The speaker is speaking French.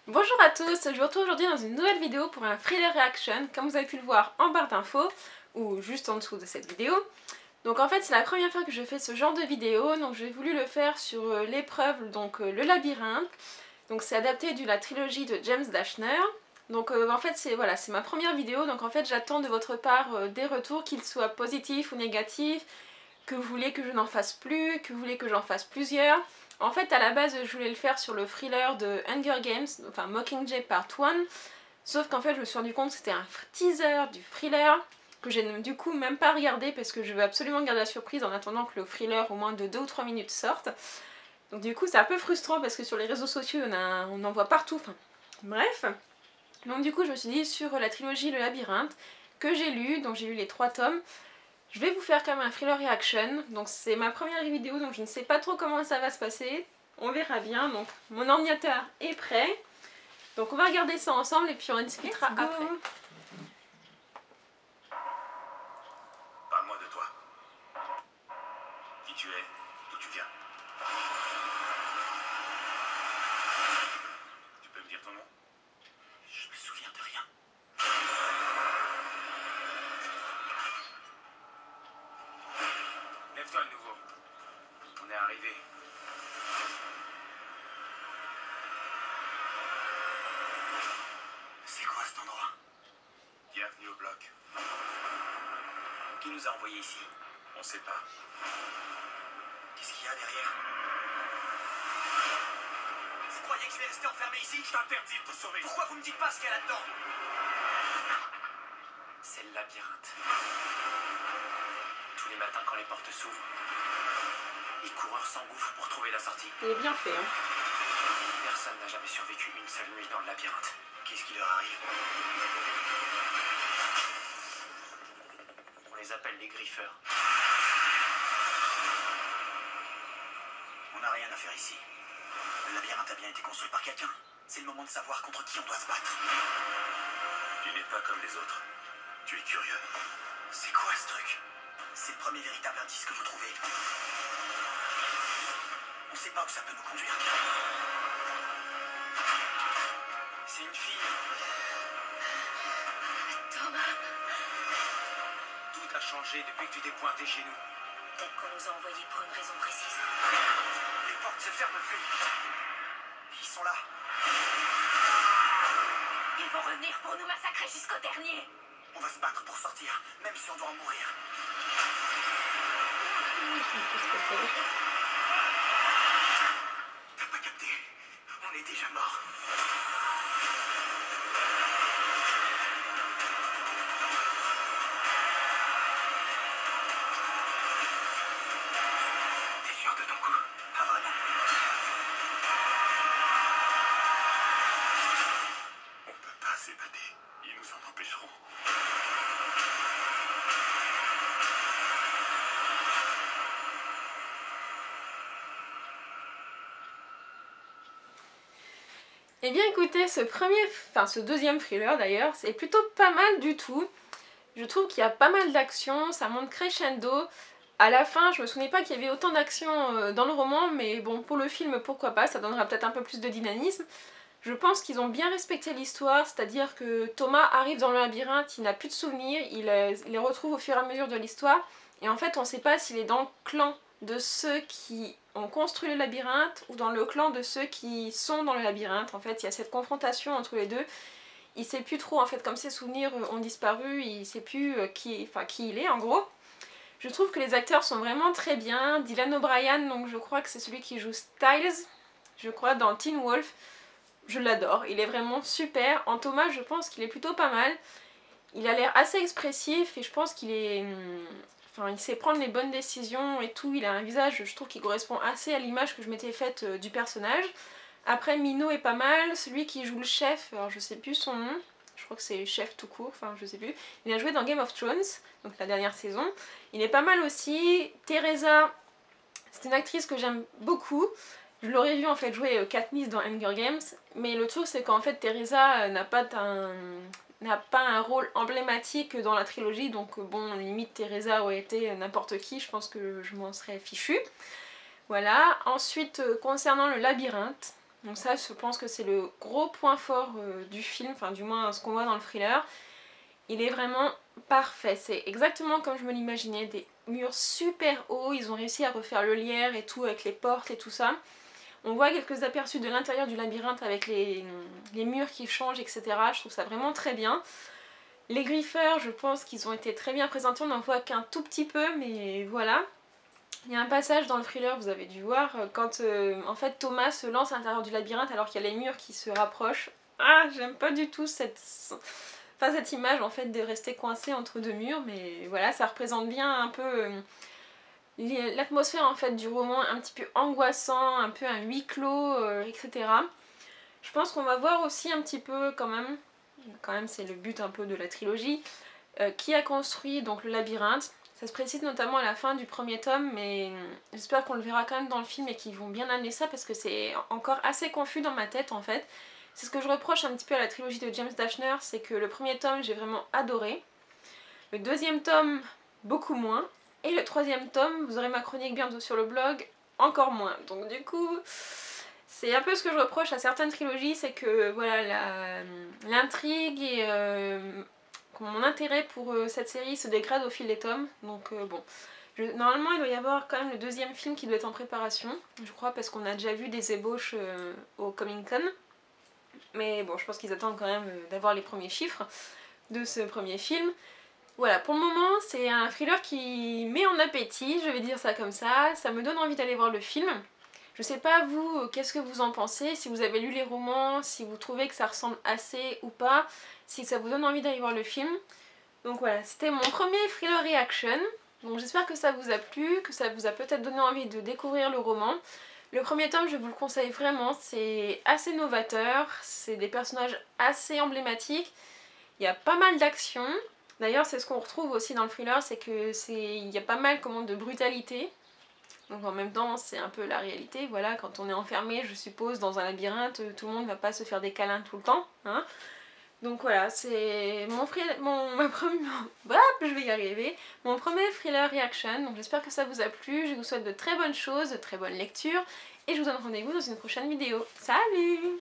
Bonjour à tous, je vous retrouve aujourd'hui dans une nouvelle vidéo pour un thriller reaction, comme vous avez pu le voir en barre d'infos, ou juste en dessous de cette vidéo. Donc en fait c'est la première fois que je fais ce genre de vidéo, donc j'ai voulu le faire sur l'épreuve, donc le labyrinthe. Donc c'est adapté de la trilogie de James Dashner. Donc en fait c'est voilà, c'est ma première vidéo, donc en fait j'attends de votre part des retours, qu'ils soient positifs ou négatifs, que vous voulez que je n'en fasse plus, que vous voulez que j'en fasse plusieurs. En fait, à la base, je voulais le faire sur le thriller de Hunger Games, enfin Mockingjay Part 1, sauf qu'en fait, je me suis rendu compte que c'était un teaser du thriller, que j'ai du coup même pas regardé parce que je veux absolument garder la surprise en attendant que le thriller au moins de 2 ou 3 minutes sorte. Donc du coup, c'est un peu frustrant parce que sur les réseaux sociaux, on en voit partout, enfin bref. Donc du coup, je me suis dit sur la trilogie Le Labyrinthe, que j'ai lu, donc j'ai lu les 3 tomes, je vais vous faire quand même un thriller reaction, donc c'est ma première vidéo, donc je ne sais pas trop comment ça va se passer, on verra bien. Donc mon ordinateur est prêt, donc on va regarder ça ensemble et puis on en discutera après. Parle-moi de toi. Qui tu es, d'où tu viens. Tu peux me dire ton nom? Je me souviens de rien. Lève-toi de nouveau. On est arrivé. C'est quoi cet endroit? Bienvenue au bloc. Qui nous a envoyés ici? On sait pas. Qu'est-ce qu'il y a derrière? Vous croyez que je vais rester enfermé ici? Je t'interdis de te sauver. Pourquoi vous me dites pas ce qu'il y a là-dedans? C'est le labyrinthe. Tous les matins quand les portes s'ouvrent, les coureurs s'engouffrent pour trouver la sortie. Il est bien fait, hein. Personne n'a jamais survécu une seule nuit dans le labyrinthe. Qu'est-ce qui leur arrive? On les appelle les griffeurs. On n'a rien à faire ici. Le labyrinthe a bien été construit par quelqu'un. C'est le moment de savoir contre qui on doit se battre. Tu n'es pas comme les autres. Tu es curieux. C'est quoi ce truc? C'est le premier véritable indice que vous trouvez. On ne sait pas où ça peut nous conduire. C'est une fille. Thomas, Tout a changé depuis que tu t'es pointé chez nous. peut-être qu'on nous a envoyés pour une raison précise. Les portes se ferment plus. Ils sont là. Ils vont revenir pour nous massacrer jusqu'au dernier. On va se battre pour sortir, même si on doit en mourir. T'as pas capté? On est déjà mort. T'es sûr de ton coup? Pas vraiment. On peut pas s'évader. Ils nous en empêcheront. Et bien écoutez, ce deuxième thriller d'ailleurs, c'est plutôt pas mal du tout. Je trouve qu'il y a pas mal d'action, ça monte crescendo. À la fin, je me souvenais pas qu'il y avait autant d'action dans le roman, mais bon, pour le film, pourquoi pas, ça donnera peut-être un peu plus de dynamisme. Je pense qu'ils ont bien respecté l'histoire, c'est-à-dire que Thomas arrive dans le labyrinthe, il n'a plus de souvenirs, il les retrouve au fur et à mesure de l'histoire, et en fait on ne sait pas s'il est dans le clan de ceux qui ont construit le labyrinthe ou dans le clan de ceux qui sont dans le labyrinthe. En fait, il y a cette confrontation entre les deux. Il sait plus trop, en fait, comme ses souvenirs ont disparu, il sait plus qui il est en gros. Je trouve que les acteurs sont vraiment très bien. Dylan O'Brien, donc je crois que c'est celui qui joue Styles, je crois, dans Teen Wolf. Je l'adore, il est vraiment super. En Thomas, je pense qu'il est plutôt pas mal. Il a l'air assez expressif et je pense qu'il est... Enfin, il sait prendre les bonnes décisions et tout. Il a un visage, je trouve, qui correspond assez à l'image que je m'étais faite du personnage. Après, Mino est pas mal. Celui qui joue le chef, alors je sais plus son nom. Je crois que c'est chef tout court, enfin je sais plus. Il a joué dans Game of Thrones, donc la dernière saison. Il est pas mal aussi. Teresa, c'est une actrice que j'aime beaucoup. Je l'aurais vu en fait jouer Katniss dans Hunger Games, mais le truc c'est qu'en fait Teresa n'a pas un rôle emblématique dans la trilogie, donc bon, limite Teresa aurait été n'importe qui, je pense que je m'en serais fichue. Voilà, ensuite concernant le labyrinthe, Donc ça, je pense que c'est le gros point fort du film, enfin du moins ce qu'on voit dans le thriller. Il est vraiment parfait, c'est exactement comme je me l'imaginais, des murs super hauts, ils ont réussi à refaire le lierre et tout avec les portes et tout ça. On voit quelques aperçus de l'intérieur du labyrinthe avec les murs qui changent, etc. Je trouve ça vraiment très bien. Les griffeurs, je pense qu'ils ont été très bien présentés, on n'en voit qu'un tout petit peu, mais voilà. Il y a un passage dans le thriller, vous avez dû voir, quand en fait Thomas se lance à l'intérieur du labyrinthe alors qu'il y a les murs qui se rapprochent. Ah, j'aime pas du tout cette image en fait de rester coincé entre deux murs, mais voilà, ça représente bien un peu l'atmosphère en fait du roman, un petit peu angoissant, un peu un huis clos, etc. Je pense qu'on va voir aussi un petit peu quand même c'est le but un peu de la trilogie, qui a construit donc le labyrinthe. Ça se précise notamment à la fin du premier tome, mais j'espère qu'on le verra quand même dans le film et qu'ils vont bien amener ça parce que c'est encore assez confus dans ma tête en fait. C'est ce que je reproche un petit peu à la trilogie de James Dashner, c'est que le premier tome j'ai vraiment adoré, le deuxième tome beaucoup moins, et le troisième tome, vous aurez ma chronique bientôt sur le blog, encore moins. Donc du coup, c'est un peu ce que je reproche à certaines trilogies, c'est que voilà, l'intrigue et mon intérêt pour cette série se dégrade au fil des tomes. Donc bon, normalement il doit y avoir quand même le deuxième film qui doit être en préparation, je crois, parce qu'on a déjà vu des ébauches au Comic Con. Mais bon, je pense qu'ils attendent quand même d'avoir les premiers chiffres de ce premier film. Voilà, pour le moment, c'est un thriller qui met en appétit, je vais dire ça comme ça me donne envie d'aller voir le film. Je sais pas vous, qu'est-ce que vous en pensez, si vous avez lu les romans, si vous trouvez que ça ressemble assez ou pas, si ça vous donne envie d'aller voir le film. Donc voilà, c'était mon premier thriller reaction. Donc j'espère que ça vous a plu, que ça vous a peut-être donné envie de découvrir le roman. Le premier tome, je vous le conseille vraiment, c'est assez novateur, c'est des personnages assez emblématiques, il y a pas mal d'action. D'ailleurs, c'est ce qu'on retrouve aussi dans le thriller, c'est que il y a pas mal de brutalité. Donc en même temps, c'est un peu la réalité, voilà, quand on est enfermé, je suppose, dans un labyrinthe, tout le monde va pas se faire des câlins tout le temps, hein. Donc voilà, c'est je vais y arriver, mon premier thriller reaction, donc j'espère que ça vous a plu, je vous souhaite de très bonnes choses, de très bonnes lectures, et je vous donne rendez-vous dans une prochaine vidéo. Salut!